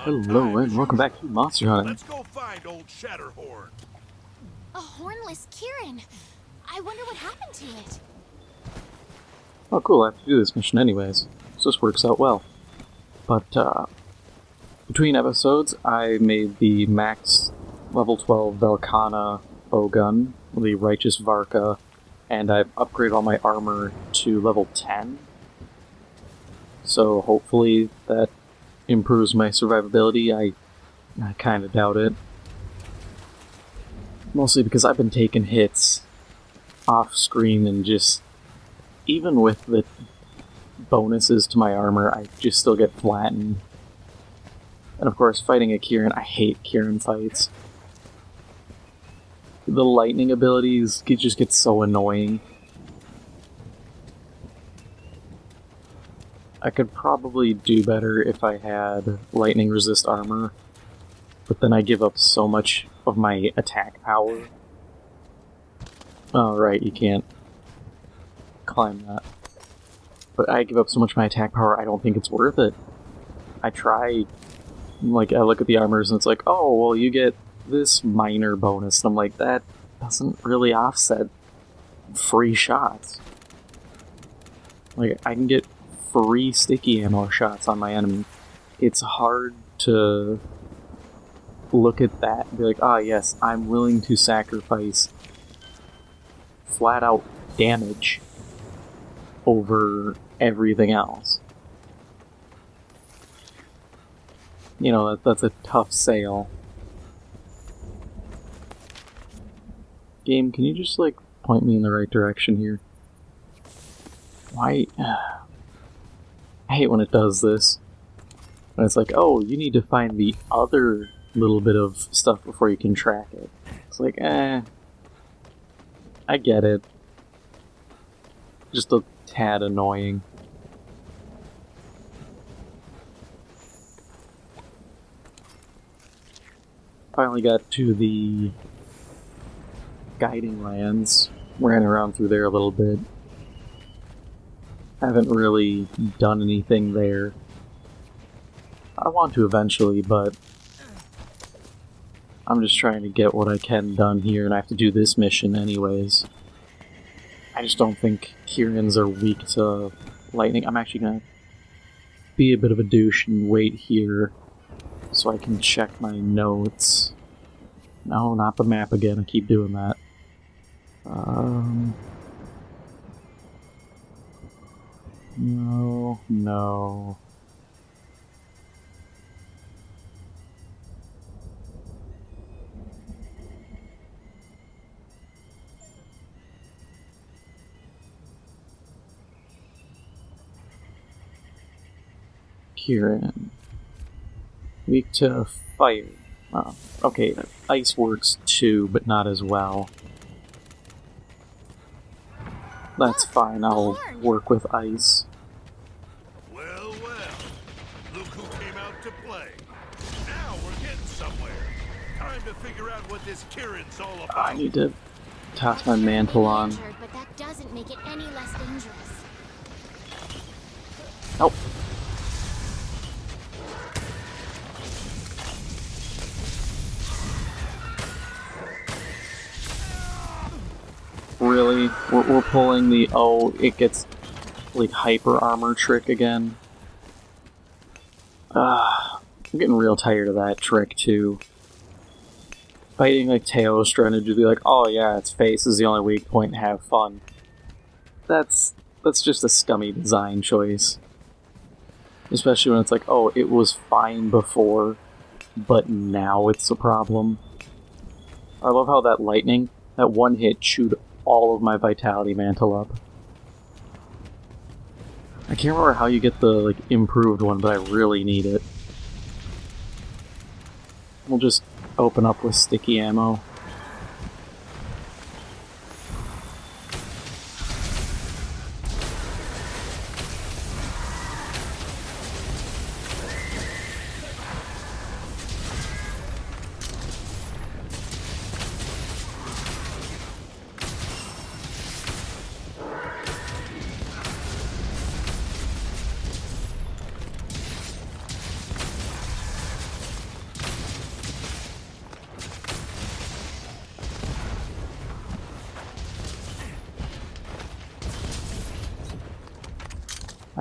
Hello and welcome back to Monster Hunting. Let's go find old Shatterhorn. A hornless Kirin. I wonder what happened to it. Oh cool, I have to do this mission anyways, so this works out well. But, between episodes, I made the max level 12 Velkhana bowgun, the Righteous Varka, and I've upgraded all my armor to level 10. So hopefully that improves my survivability. I kind of doubt it. Mostly because I've been taking hits off screen and just, even with the bonuses to my armor, I just still get flattened. And of course, fighting a Kirin, I hate Kirin fights. The lightning abilities just get so annoying. I could probably do better if I had lightning resist armor, but then I give up so much of my attack power. Oh right, you can't climb that. But I give up so much of my attack power, I don't think it's worth it. I try, like, I look at the armors and it's like, oh, well, you get this minor bonus. And I'm like, that doesn't really offset free shots. Like, I can get free sticky ammo shots on my enemy. It's hard to look at that and be like, ah, yes, I'm willing to sacrifice flat out damage over everything else. You know, that's a tough sale. Game, can you just, like, point me in the right direction here? Why? I hate when it does this. When it's like, oh, you need to find the other little bit of stuff before you can track it. It's like, I get it. Just a tad annoying. Finally got to the guiding lands. Ran around through there a little bit. Haven't really done anything there. I want to eventually, but I'm just trying to get what I can done here, and I have to do this mission anyways. I just don't think Kirins are weak to lightning. I'm actually gonna be a bit of a douche and wait here so I can check my notes. No, not the map again, I keep doing that. No. Kirin. Weak to fire. Oh, okay, ice works too, but not as well. That's fine, I'll work with ice. Well, look who came out to play. Now we're getting somewhere. Time to figure out what this Kirin's all about. I need to toss my mantle on. But that doesn't make it any less dangerous. Nope. Really? We're pulling the, oh, it gets, like, hyper armor trick again. I'm getting real tired of that trick, too. Fighting, like, Teostra and to be like, oh yeah, its face is the only weak point and have fun. That's just a scummy design choice. Especially when it's like, oh, it was fine before, but now it's a problem. I love how that lightning, that one hit chewed all of my vitality mantle up. I can't remember how you get the, like, improved one, but I really need it. We'll just open up with sticky ammo.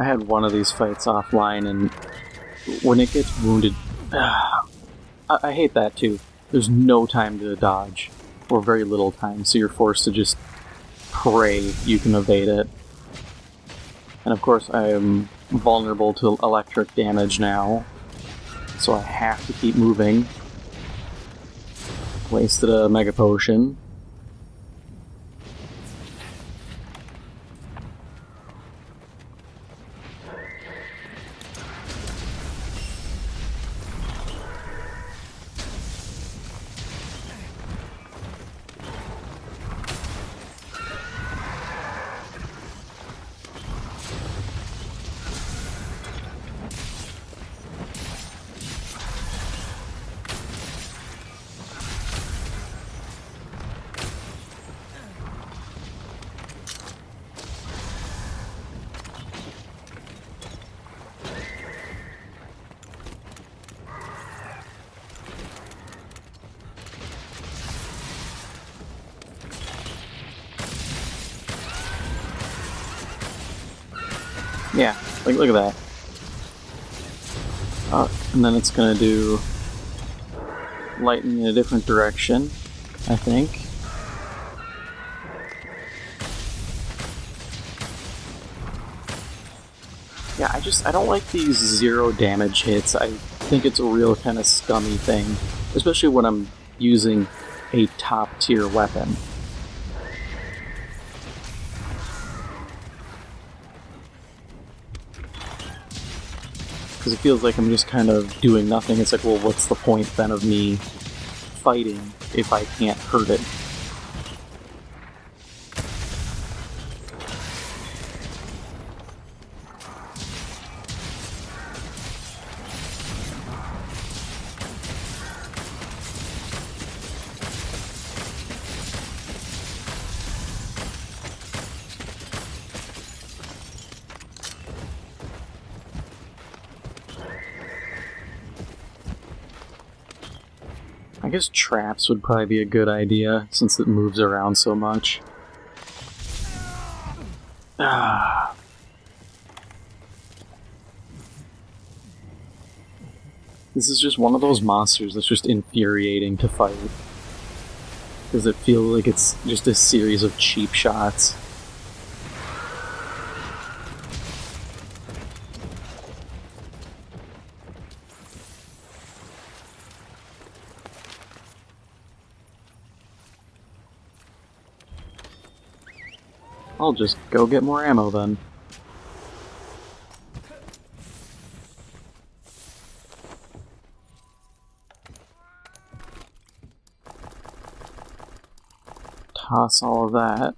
I had one of these fights offline, and when it gets wounded... I hate that, too. There's no time to dodge, or very little time, so you're forced to just pray you can evade it. And of course, I am vulnerable to electric damage now, so I have to keep moving. Wasted a Mega Potion. Yeah, look at that. And then it's gonna do lightning in a different direction, I think. Yeah, I don't like these 0 damage hits. I think it's a real kind of scummy thing, especially when I'm using a top tier weapon. Because it feels like I'm just kind of doing nothing. It's like, well, what's the point then of me fighting if I can't hurt it? I guess traps would probably be a good idea, since it moves around so much. This is just one of those monsters that's just infuriating to fight. Because it feels like it's just a series of cheap shots. I'll just go get more ammo then. Toss all of that.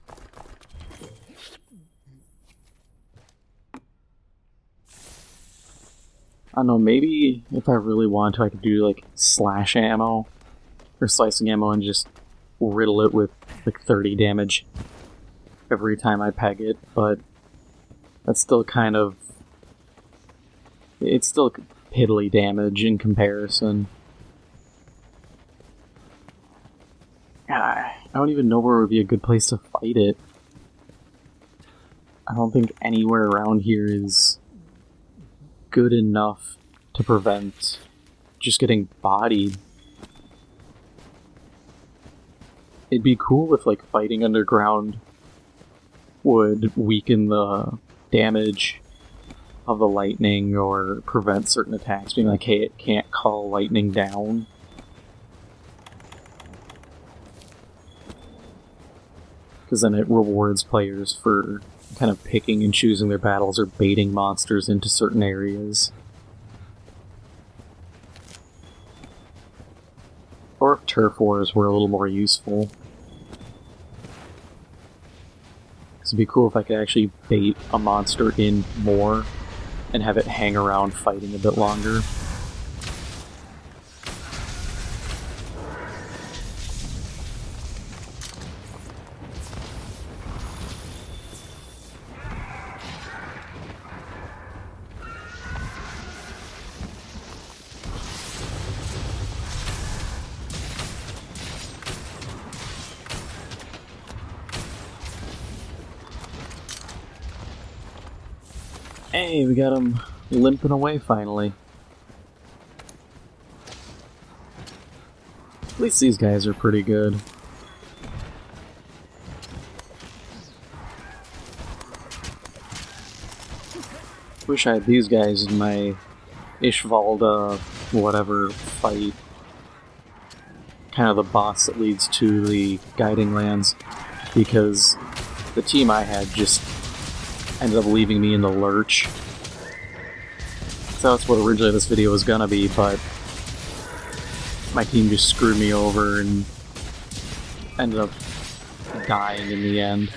I don't know, maybe if I really want to, I could do like slash ammo or slicing ammo and just riddle it with like 30 damage every time I peg it, but that's still kind of... it's still piddly damage in comparison. I don't even know where would be a good place to fight it. I don't think anywhere around here is good enough to prevent just getting bodied. It'd be cool if, like, fighting underground would weaken the damage of the lightning or prevent certain attacks, being like, hey, it can't call lightning down. Because then it rewards players for kind of picking and choosing their battles or baiting monsters into certain areas. Or if turf wars were a little more useful. It'd be cool if I could actually bait a monster in more and have it hang around fighting a bit longer. Hey, we got him limping away finally. At least these guys are pretty good. Wish I had these guys in my Ishvalda whatever fight. Kind of the boss that leads to the guiding lands, because the team I had just ended up leaving me in the lurch. So that's what originally this video was gonna be, but my team just screwed me over and ended up dying in the end.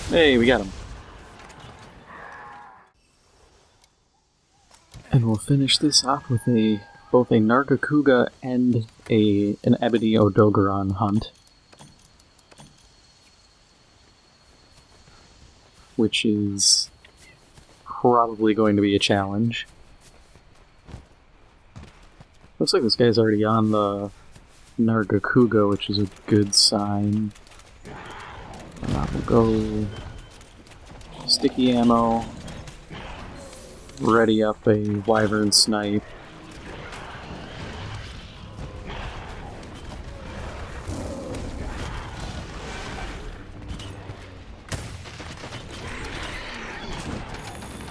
Hey, we got him. And we'll finish this off with both a Nargacuga and an Ebony Odogeron hunt. Which is probably going to be a challenge. Looks like this guy's already on the Nargacuga, which is a good sign. We'll go sticky ammo, ready up a wyvern snipe.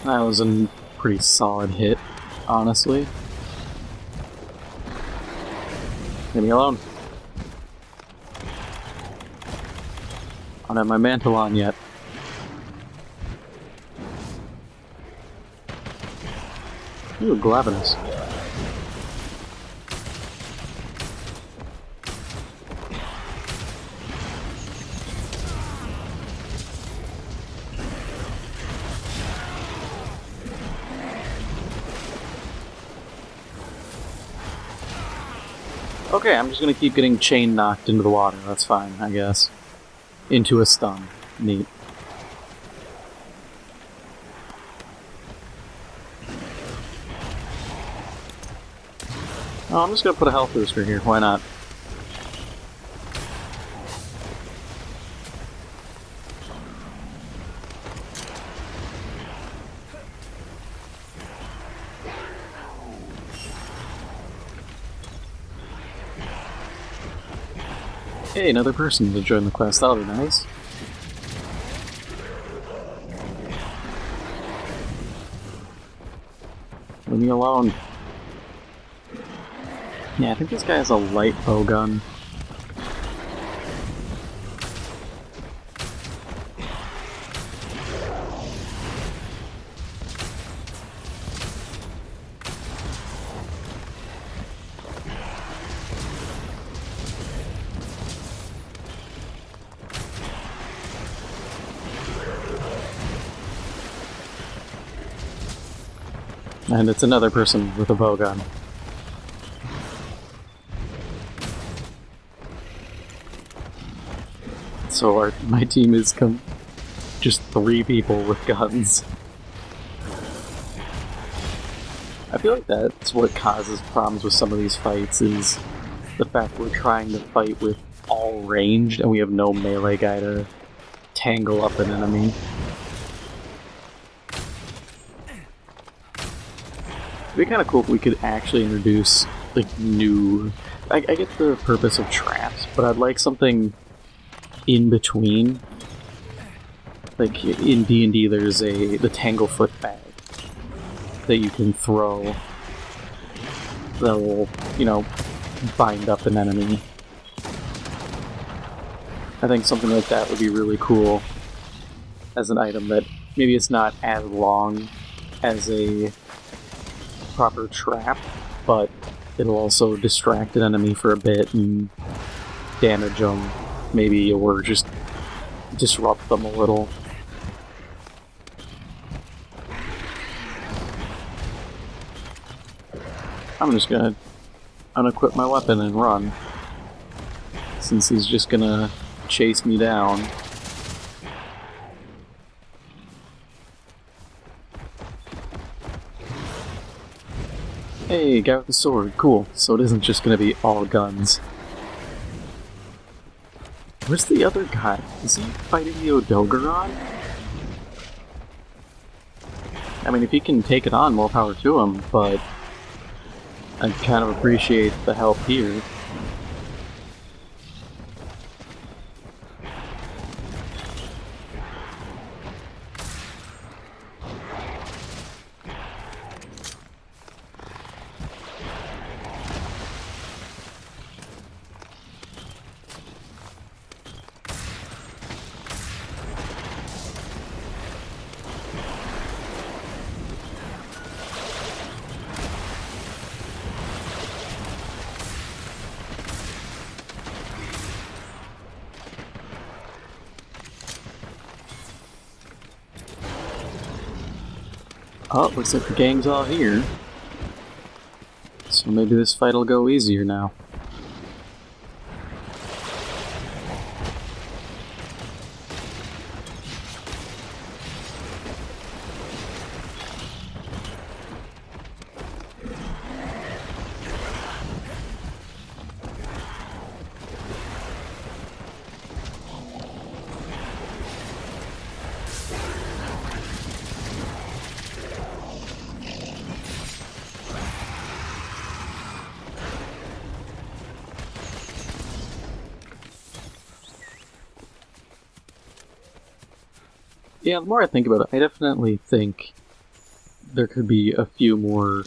That was a pretty solid hit, honestly. Leave me alone. I don't have my mantle on yet. Ooh, Glavenus. Okay, I'm just gonna keep getting chain knocked into the water. That's fine, I guess. Into a stun. Neat. Oh, I'm just gonna put a health booster here. Why not? Hey, another person to join the quest. That'll be nice. Leave me alone. Yeah, I think this guy has a light bow gun. And it's another person with a bow gun. So my team is just 3 people with guns. I feel like that's what causes problems with some of these fights, is the fact we're trying to fight with all ranged and we have no melee guy to tangle up an enemy. It'd be kind of cool if we could actually introduce, like, new... I get the purpose of traps, but I'd like something in between. Like, in D&D there's the Tanglefoot bag that you can throw that'll, you know, bind up an enemy. I think something like that would be really cool as an item that maybe it's not as long as a proper trap, but it'll also distract an enemy for a bit and damage them, maybe, or just disrupt them a little. I'm just gonna unequip my weapon and run, since he's just gonna chase me down. Hey, guy with the sword, cool. So it isn't just gonna be all guns. Where's the other guy? Is he fighting the Odogeron? I mean, if he can take it on, more power to him, but I kind of appreciate the help here. Oh, looks like the gang's all here. So maybe this fight will go easier now. Yeah, the more I think about it, I definitely think there could be a few more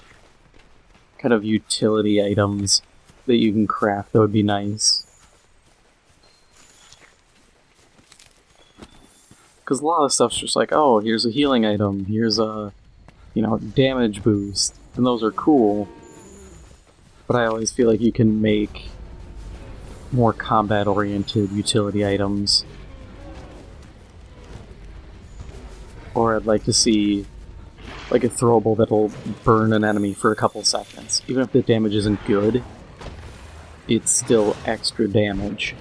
kind of utility items that you can craft that would be nice. Because a lot of stuff's just like, oh, here's a healing item, here's a, damage boost, and those are cool. But I always feel like you can make more combat-oriented utility items. Or I'd like to see like a throwable that'll burn an enemy for a couple seconds. Even if the damage isn't good, it's still extra damage.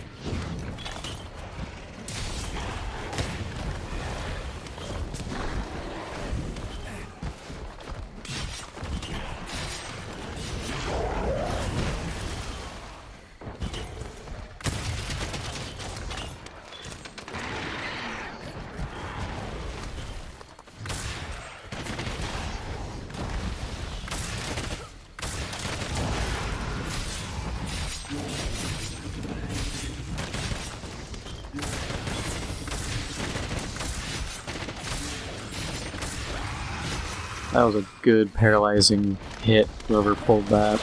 That was a good paralyzing hit, whoever pulled that.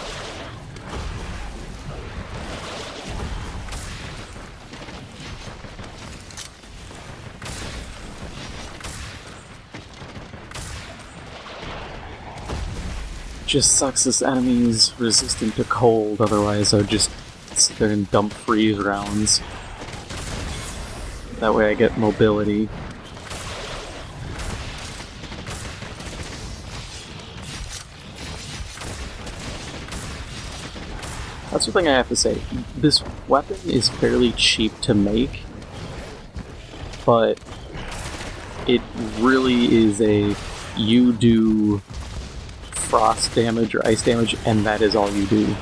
Just sucks this enemy's resistant to cold, otherwise I would just sit there and dump freeze rounds. That way I get mobility. That's the thing I have to say. This weapon is fairly cheap to make, but it really is a you do frost damage or ice damage, and that is all you do.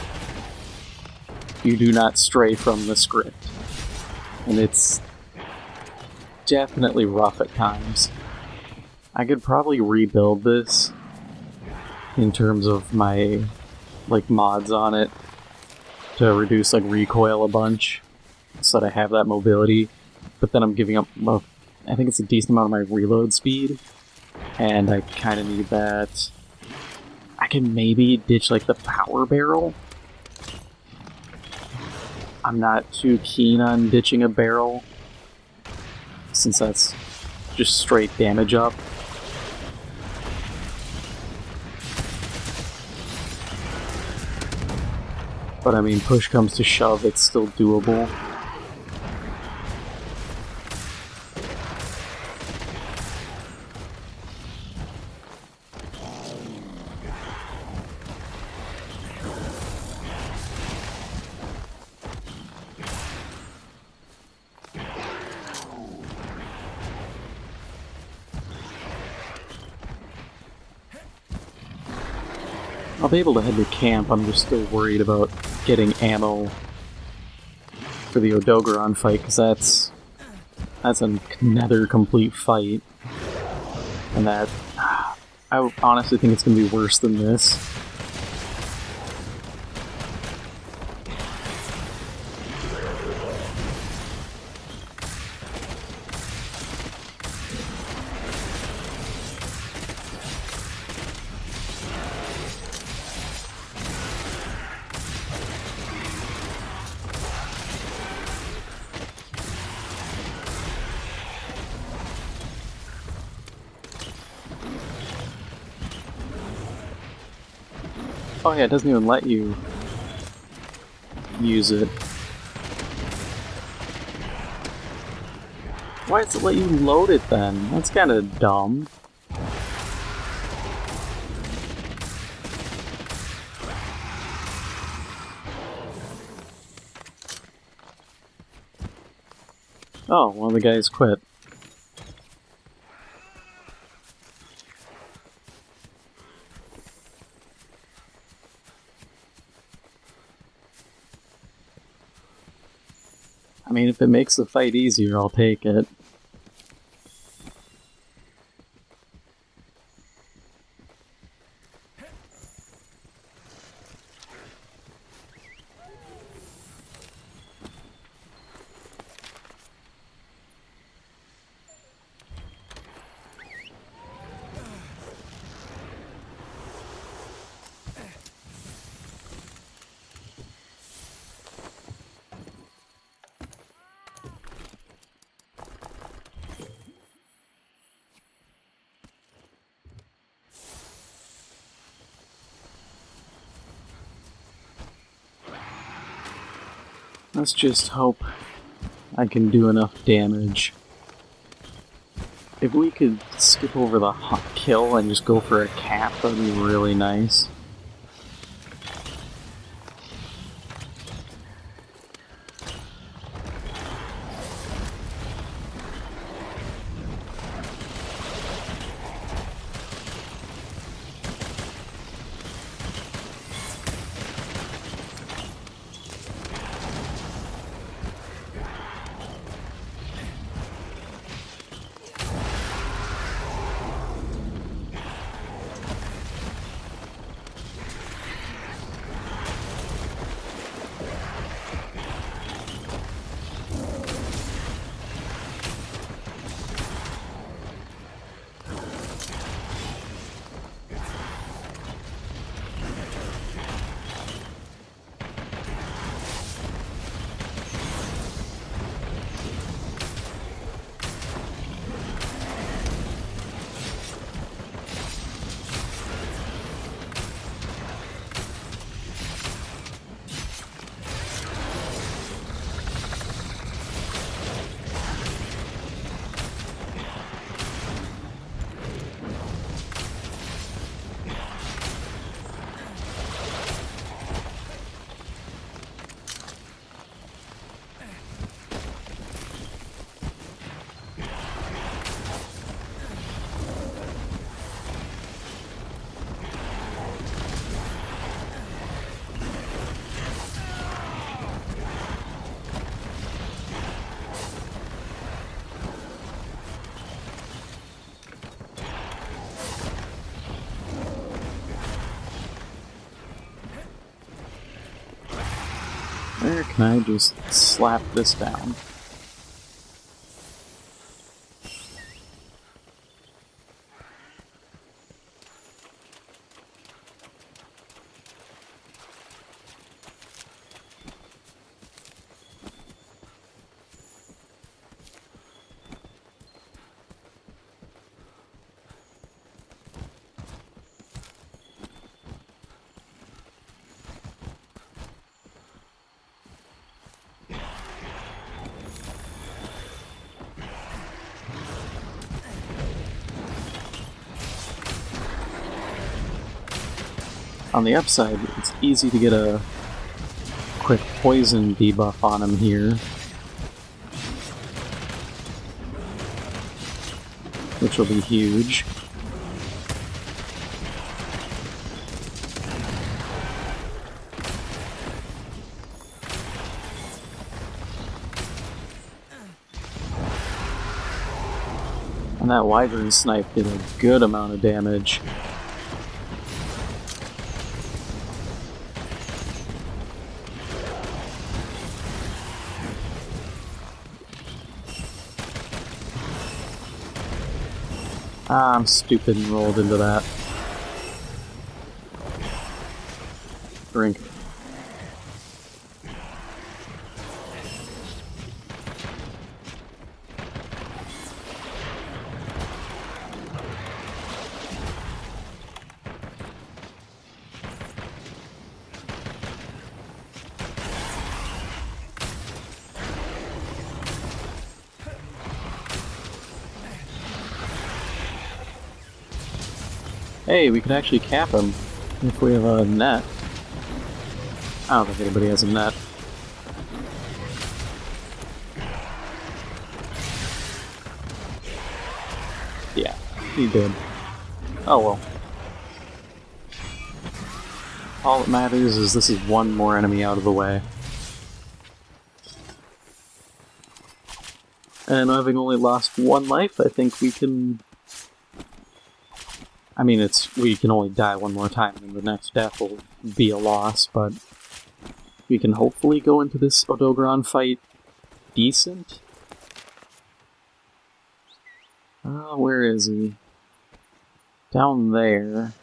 You do not stray from the script. And it's definitely rough at times. I could probably rebuild this in terms of my mods on it to reduce recoil a bunch so that I have that mobility, but then I'm giving up I think it's a decent amount of my reload speed, and I kind of need that. I can maybe ditch the power barrel. I'm not too keen on ditching a barrel, since that's just straight damage up. But I mean, push comes to shove, it's still doable. I'll be able to head to camp, I'm just still worried about getting ammo for the Odogeron fight, because that's another complete fight. And that... I honestly think it's going to be worse than this. Oh yeah, it doesn't even let you use it. Why does it let you load it then? That's kinda dumb. Oh, one of the guys quit. I mean, if it makes the fight easier, I'll take it. Let's just hope I can do enough damage. If we could skip over the hot kill and just go for a cap, that'd be really nice. Where can I just slap this down? On the upside, it's easy to get a quick poison debuff on him here, which will be huge. And that Wyvern Snipe did a good amount of damage. Ah, I'm stupid and rolled into that. Drink. Hey, we could actually cap him if we have a net. I don't think anybody has a net. Yeah, he did. Oh well. All that matters is this is one more enemy out of the way. And having only lost one life, I think we can... I mean, we can only die one more time, and the next death will be a loss, but we can hopefully go into this Odogeron fight decent. Where is he? Down there.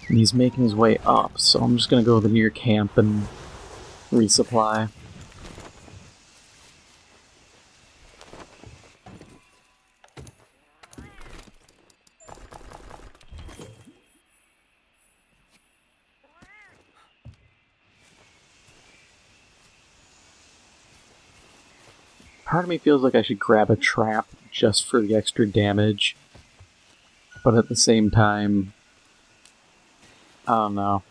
And he's making his way up, so I'm just gonna go to the near camp and resupply. Part of me feels like I should grab a trap just for the extra damage, but at the same time, I don't know.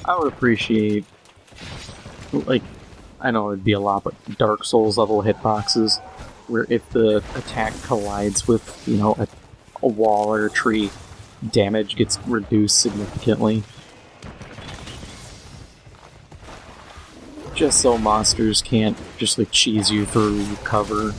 I would appreciate, like, I know it'd be a lot, but Dark Souls level hitboxes, where if the attack collides with, you know, a wall or a tree, damage gets reduced significantly. Just so monsters can't just, like, cheese you through cover.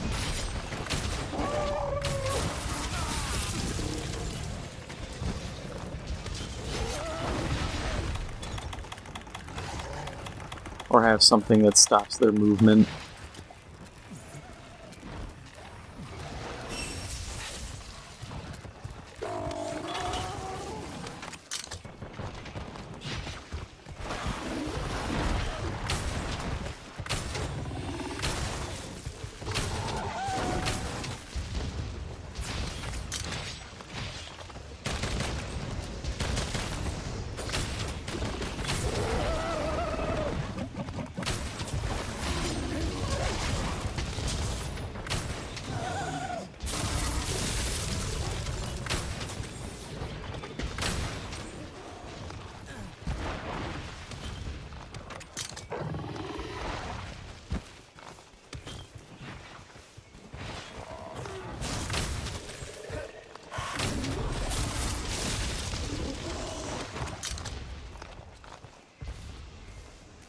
Or have something that stops their movement.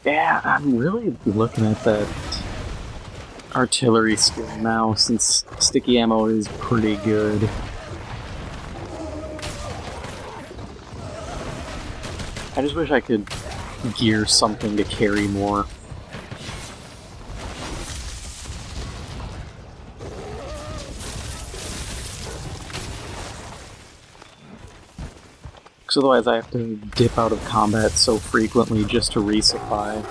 Yeah, I'm really looking at that artillery skill now, since sticky ammo is pretty good. I just wish I could gear something to carry more. Because otherwise I have to dip out of combat so frequently just to resupply.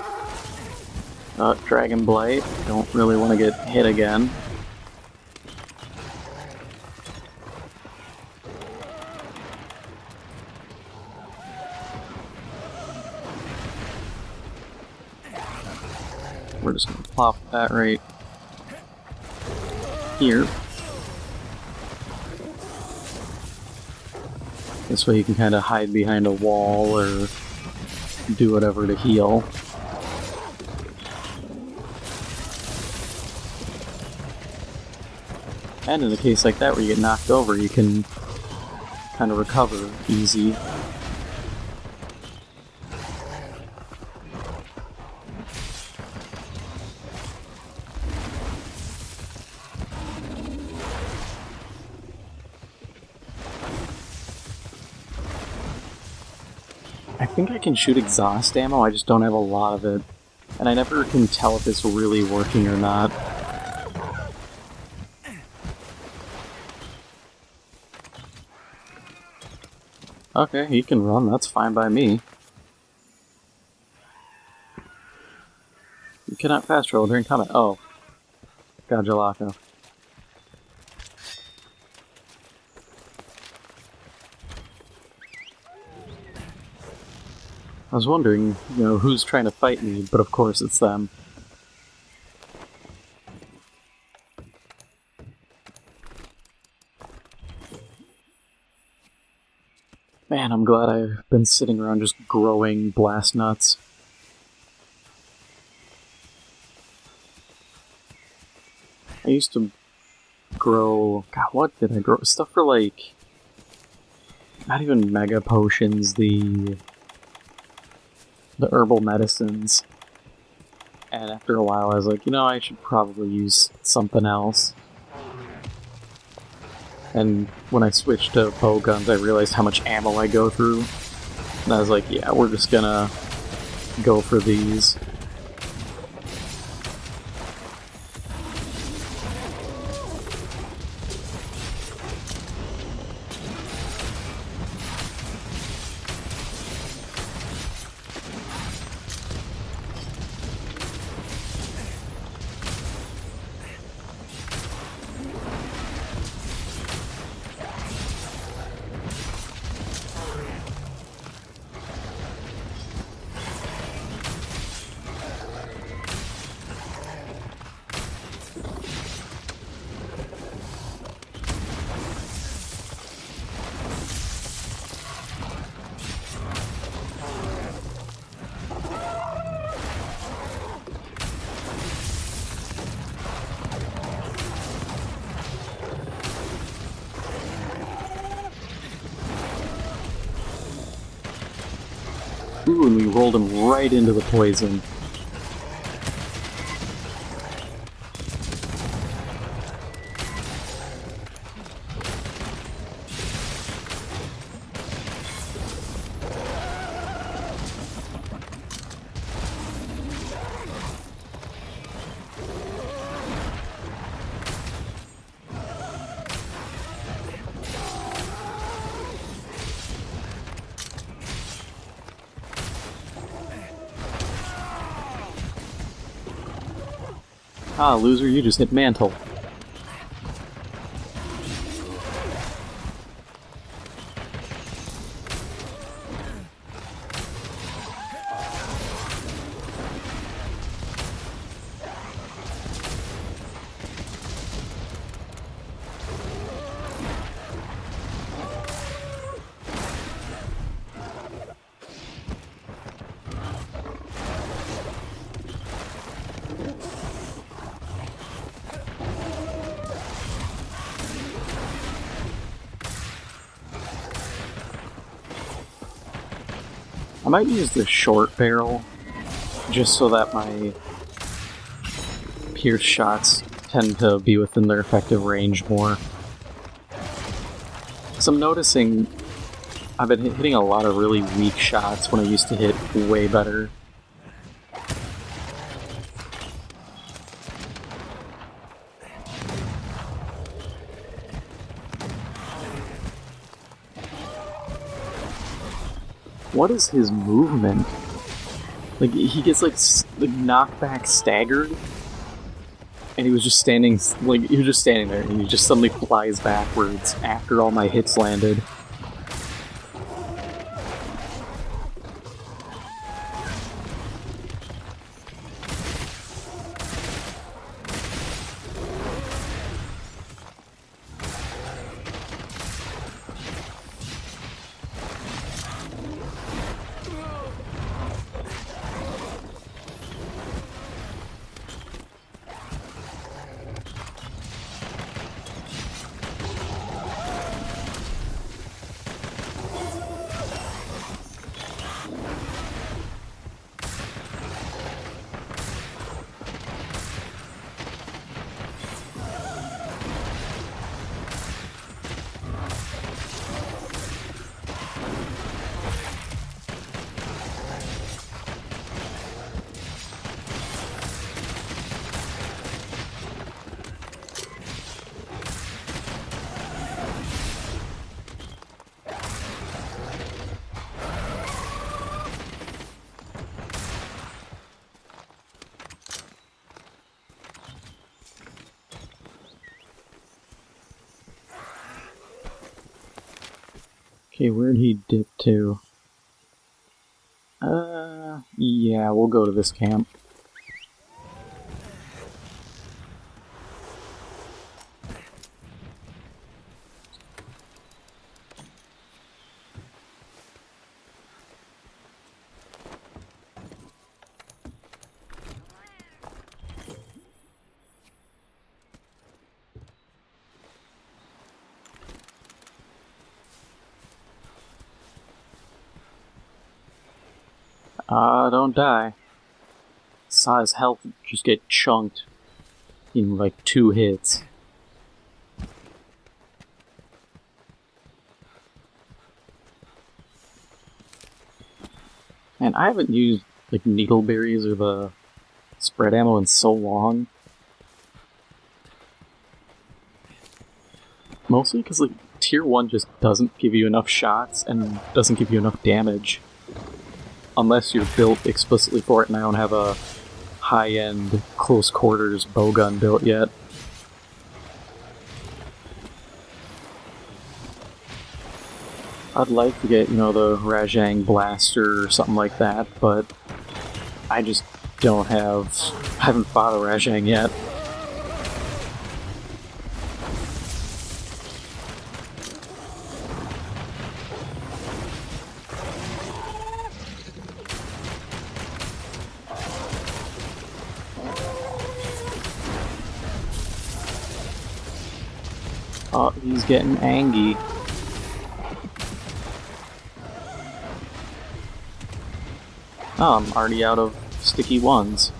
Dragon Blight, don't really want to get hit again. we're just gonna plop that right here. This way you can kind of hide behind a wall or do whatever to heal. And in a case like that where you get knocked over, you can kind of recover easy. I think I can shoot exhaust ammo, I just don't have a lot of it. And I never can tell if it's really working or not. Okay, he can run, that's fine by me. You cannot fast travel during combat. Oh. Gajalaka. I was wondering, who's trying to fight me, but of course it's them. Man, I'm glad I've been sitting around just growing blast nuts. I used to grow... God, what did I grow? Stuff for, like... Not even mega potions, the herbal medicines. And after a while I was like, I should probably use something else. And when I switched to bow guns, I realized how much ammo I go through. And I was like, yeah, we're just gonna go for these. Ooh, and we rolled him right into the poison. Ah, loser, you just hit mantle. I might use the short barrel, just so that my pierce shots tend to be within their effective range more. So I'm noticing I've been hitting a lot of really weak shots when I used to hit way better. What is his movement? Like, he gets, like knockback staggered, and he was just standing there, and he just suddenly flies backwards after all my hits landed. Okay, where'd he dip to? Yeah, we'll go to this camp. Don't die. Saw his health just get chunked in like 2 hits. And I haven't used like needleberries or the spread ammo in so long. Mostly because like tier 1 just doesn't give you enough shots and doesn't give you enough damage. Unless you're built explicitly for it, and I don't have a high-end close quarters bowgun built yet. I'd like to get, the Rajang Blaster or something like that, but I just don't have... I haven't fought a Rajang yet. Oh, he's getting angry. Oh, I'm already out of sticky ones.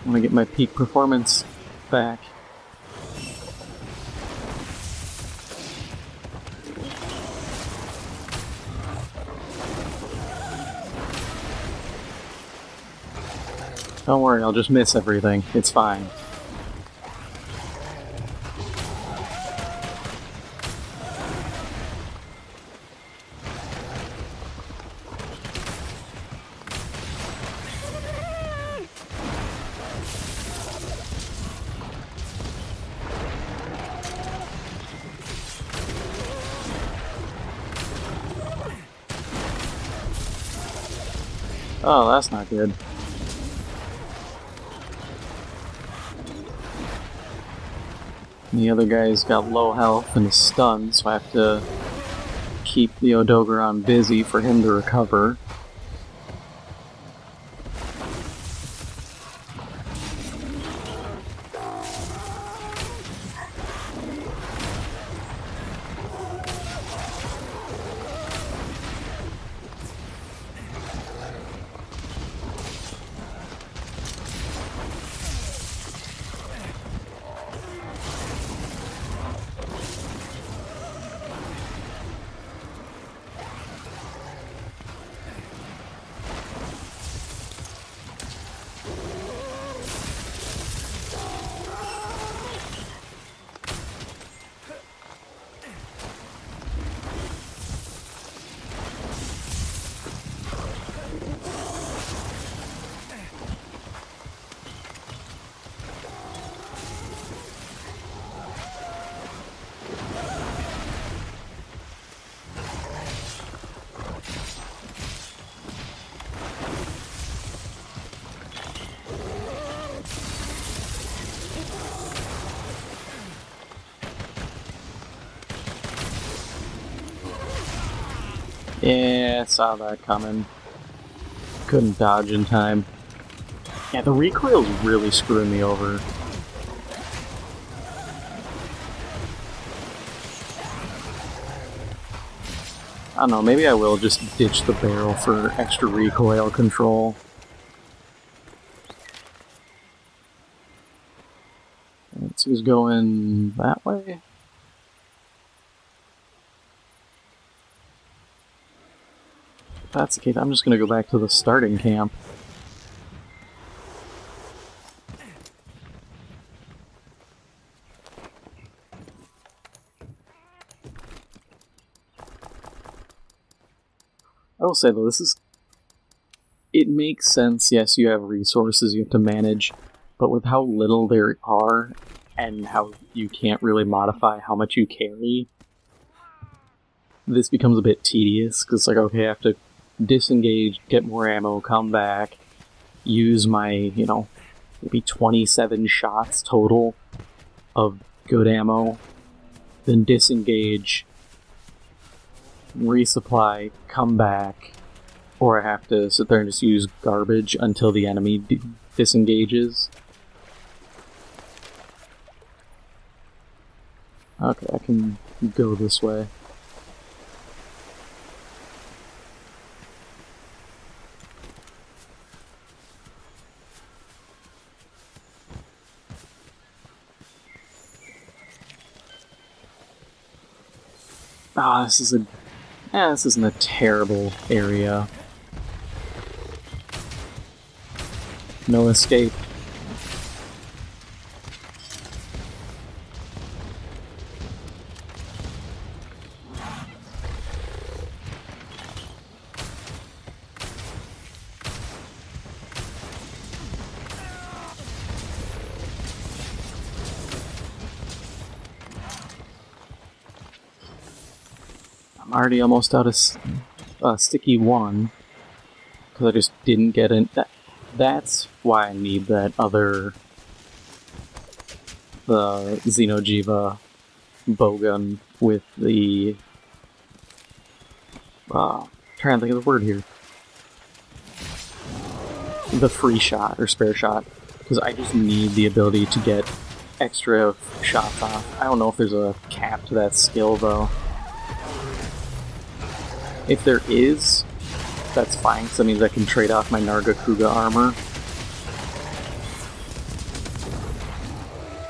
I'm gonna get my peak performance back. Don't worry, I'll just miss everything. It's fine. Oh, that's not good. The other guy's got low health and is stunned, so I have to keep the Odogeron busy for him to recover. Yeah, I saw that coming. Couldn't dodge in time. Yeah, the recoil's really screwing me over. I don't know, maybe I will just ditch the barrel for extra recoil control. Let's see who's going that way. If that's the case, I'm just gonna go back to the starting camp. will say though, it makes sense. Yes, you have resources you have to manage, but with how little there are, and how you can't really modify how much you carry, this becomes a bit tedious, because like, okay, I have to disengage, get more ammo, come back, use my, maybe 27 shots total of good ammo, then disengage, resupply, come back, or I have to sit there and just use garbage until the enemy disengages. Okay, I can go this way. Ah, this isn't a terrible area. No escape. I'm already almost out of sticky 1 because I just didn't get in. That's why I need that other, the Xenojiva bowgun with the trying to think of the word here. The free shot or spare shot, because I just need the ability to get extra shots off. I don't know if there's a cap to that skill though. If there is, that's fine, because that means I can trade off my Nargacuga armor.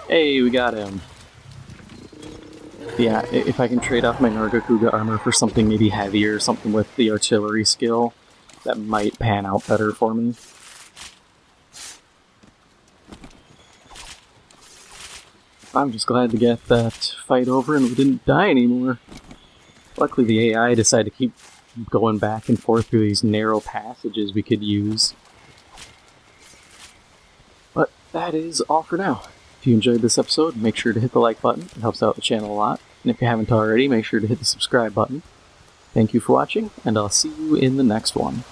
Hey, we got him. Yeah, if I can trade off my Nargacuga armor for something maybe heavier, something with the artillery skill, that might pan out better for me. I'm just glad to get that fight over and we didn't die anymore. Luckily the AI decided to keep going back and forth through these narrow passages we could use. But that is all for now. If you enjoyed this episode, make sure to hit the like button. It helps out the channel a lot. And if you haven't already, make sure to hit the subscribe button. Thank you for watching, and I'll see you in the next one.